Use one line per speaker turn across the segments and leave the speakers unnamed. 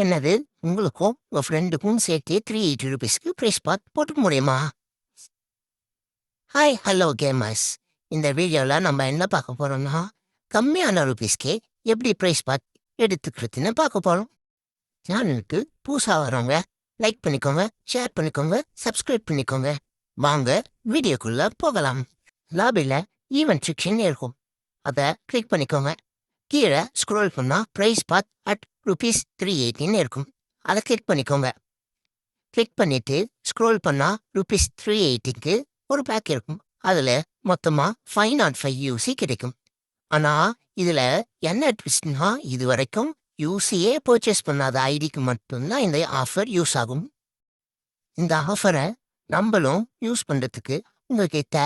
என்னது உங்களுக்கும் உங்க ஃப்ரெண்டுக்கும் சேர்த்து ₹380க்கு ப்ரைஸ் பாத் போட்டுக்க முடியுமா? Hi hello gamers. இந்த வீடியோவில் நம்ம என்ன பார்க்க போறோம்னா கம்மியான ருபீஸ்க்கே எப்படி ப்ரைஸ் பாத் எடுத்துக்கிறதுன்னு பார்க்க போகிறோம். சேனலுக்கு புதுசாக வரவங்க லைக் பண்ணிக்கோங்க, ஷேர் பண்ணிக்கோங்க, சப்ஸ்கிரைப் பண்ணிக்கோங்க. வாங்க வீடியோக்குள்ளே போகலாம். லாபியில் ஈவென்ட் செக்ஷன் இருக்கும், அதை கிளிக் பண்ணிக்கோங்க. கீழே ஸ்க்ரோல் பண்ணால் ப்ரைஸ் பாத் அட் ₹380 இருக்கும், அதை கிளிக் பண்ணிக்கோங்க. கிளிக் பண்ணிவிட்டு ஸ்க்ரோல் பண்ணால் ₹380க்கு ஒரு பேக் இருக்கும். அதில் மொத்தமாக 505 யூசி கிடைக்கும். ஆனால் இதில் என்ன ட்விஸ்ட்னா, இது வரைக்கும் யூசியே பர்ச்சேஸ் பண்ணாத ஐடிக்கு மட்டும்தான் இந்த ஆஃபர் யூஸ் ஆகும். இந்த ஆஃபரை நம்மளும் யூஸ் பண்ணுறதுக்கு உங்ககிட்ட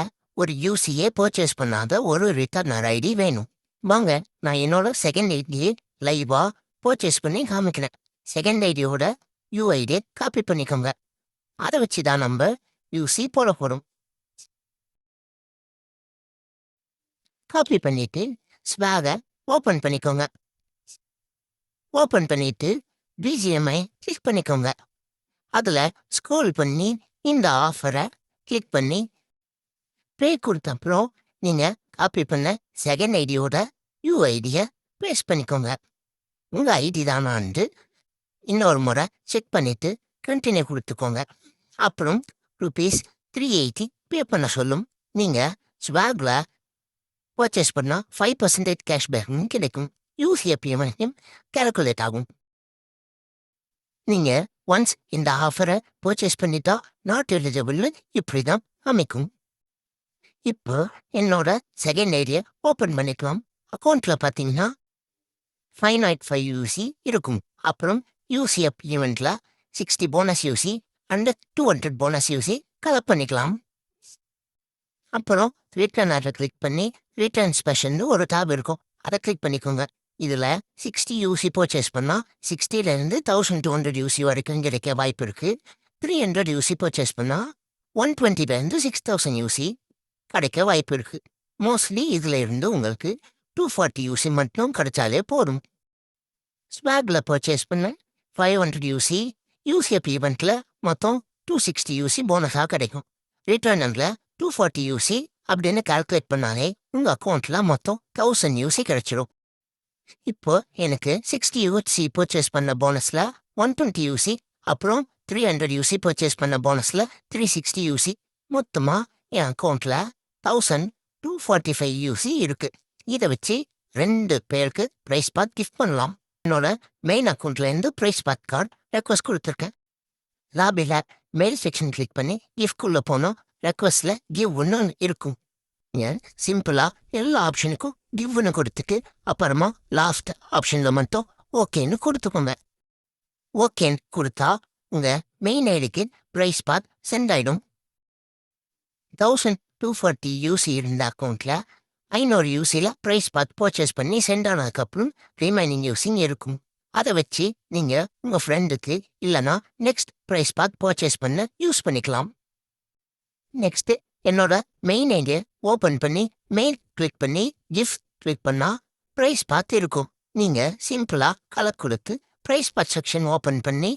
ஒரு யூசியே பர்ச்சேஸ் பண்ணாத ஒரு ரிட்டர்னர் ஐடி வேணும். வாங்க, நான் என்னோட செகண்ட் ஐடியை லைவாக பர்ச்சேஸ் பண்ணி காமிக்கிறேன். செகண்ட் ஐடியோட யூஐடியை காப்பி பண்ணிக்கோங்க. அதை வச்சு தான் நம்ம யூசி போட போகிறோம். காப்பி பண்ணிவிட்டு ஸ்வாகை ஓப்பன் பண்ணிக்கோங்க. ஓப்பன் பண்ணிவிட்டு பிஜிஎம்ஐ கிளிக் பண்ணிக்கோங்க. அதில் ஸ்க்ரோல் பண்ணி இந்த ஆஃபரை கிளிக் பண்ணி பே கொடுத்த அப்புறம் நீங்கள் காப்பி பண்ண செகண்ட் ஐடியோட யூஐடியை பேஸ்ட் பண்ணிக்கோங்க. உங்கள் ஐடி தானான்ட்டு இன்னொரு முறை செக் பண்ணிவிட்டு கண்டினியூ கொடுத்துக்கோங்க. அப்புறம் ₹380 பே பண்ண சொல்லும். நீங்கள் ஸ்வாகில் பர்ச்சேஸ் பண்ணால் 5% கேஷ்பேக்கும் கிடைக்கும். யூசிஏ பேமெண்ட்டும் கேல்குலேட் ஆகும். நீங்கள் ஒன்ஸ் இந்த ஆஃபரை பர்ச்சேஸ் பண்ணிட்டா நாட் எலிஜிபிள்னு இப்படி தான் அமைக்கும். இப்போ என்னோட செகண்ட் ஐடியை ஓப்பன் பண்ணிக்கலாம். அக்கௌண்ட்டில் பார்த்தீங்கன்னா 505 யூசி இருக்கும். அப்புறம் யூசிஎஃப் ஈவெண்ட்டில் 60 bonus UC and 200 bonus UC collect பண்ணிக்கலாம். அப்புறம் ரிட்டர்ன் அதை கிளிக் பண்ணி ரிட்டர்ன் ஸ்பெஷல்னு ஒரு டேப் இருக்கும், அதை கிளிக் பண்ணிக்கோங்க. இதில் 60 யூசி பர்ச்சேஸ் பண்ணால் 60லேருந்து 1200 யூசி வரைக்கும் கிடைக்க வாய்ப்பு இருக்குது. 300 யூசி பர்ச்சேஸ் பண்ணால் 120லேருந்து 6000 யூசி கிடைக்க வாய்ப்பு இருக்குது. மோஸ்ட்லி இதில் இருந்து உங்களுக்கு 240 யூசி மட்டும் கிடைச்சாலே போதும். ஸ்வாகில் பர்ச்சேஸ் பண்ண 500 யூசி, யூசிஎஃப் ஈவெண்ட்டில் மொத்தம் 260 யூசி போனஸாக கிடைக்கும். ரிட்டர்னில் 240 யூசி அப்படின்னு கால்குலேட் பண்ணாலே உங்கள் அக்கௌண்ட்டில் மொத்தம் 1000 யூசி கிடைச்சிடும். இப்போ எனக்கு 60 யூசி பர்ச்சேஸ் பண்ண போனஸில் 120 யூசி, அப்புறம் 300 யூசி பர்ச்சேஸ் பண்ண போனஸில் 360 யூசி, மொத்தமாக என் அக்கௌண்ட்டில் 1245 யூசி இருக்குது. இதை வச்சு 2 பேருக்கு ப்ரைஸ் பாத் கிஃப்ட் பண்ணலாம். என்னோட மெயின் அக்கௌண்ட்லேருந்து ப்ரைஸ் பாத் கார்டு ரெக்வஸ்ட் கொடுத்துருக்கேன். லாபியில் மெயில் செக்ஷன் கிளிக் பண்ணி கிஃப்ட்குள்ளே போனோம். ரெக்வஸ்ட்டில் கிவ் ஒன்று இருக்கும். நீங்கள் சிம்பிளாக எல்லா ஆப்ஷனுக்கும் கிவ்னு கொடுத்துட்டு அப்புறமா லாஸ்ட் ஆப்ஷனில் மட்டும் ஓகேன்னு கொடுத்துக்கோங்க. ஓகேன்னு கொடுத்தா உங்கள் மெயின் ஐடிக்கு ப்ரைஸ் பாத் சென்ட் ஆகிடும். 1240 யூசி இருந்த அக்கௌண்ட்டில் 500 யூசியில் ப்ரைஸ் பாத் பர்ச்சேஸ் பண்ணி சென்ட் ஆனதுக்கப்புறம் ரிமைனிங் யூஸிங் இருக்கும். அதை வச்சு நீங்கள் உங்கள் ஃப்ரெண்டுக்கு இல்லைனா நெக்ஸ்ட் ப்ரைஸ் பாத் பர்ச்சேஸ் பண்ண யூஸ் பண்ணிக்கலாம். நெக்ஸ்ட்டு என்னோட மெயின் ஐடியை ஓப்பன் பண்ணி மெயில் கிளிக் பண்ணி கிஃப்ட் கிளிக் பண்ணால் ப்ரைஸ் பாத் இருக்கும். நீங்கள் சிம்பிளாக கலர் கொடுத்து ப்ரைஸ் பாத் செக்ஷன் ஓப்பன் பண்ணி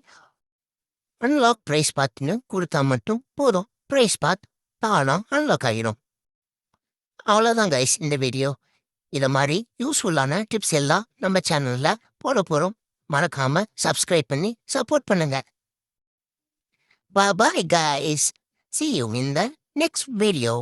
அன்லாக் ப்ரைஸ் பாத்னு கொடுத்தா மட்டும் போதும். ப்ரைஸ் பாத் தானாக அன்லாக் ஆகிடும். அவ்வளோதான் கைஸ் இந்த வீடியோ. இதை மாதிரி யூஸ்ஃபுல்லான டிப்ஸ் எல்லாம் நம்ம சேனலில் போட போகிறோம். மறக்காமல் சப்ஸ்கிரைப் பண்ணி சப்போர்ட் பண்ணுங்க. Bye bye guys. See you in the next video.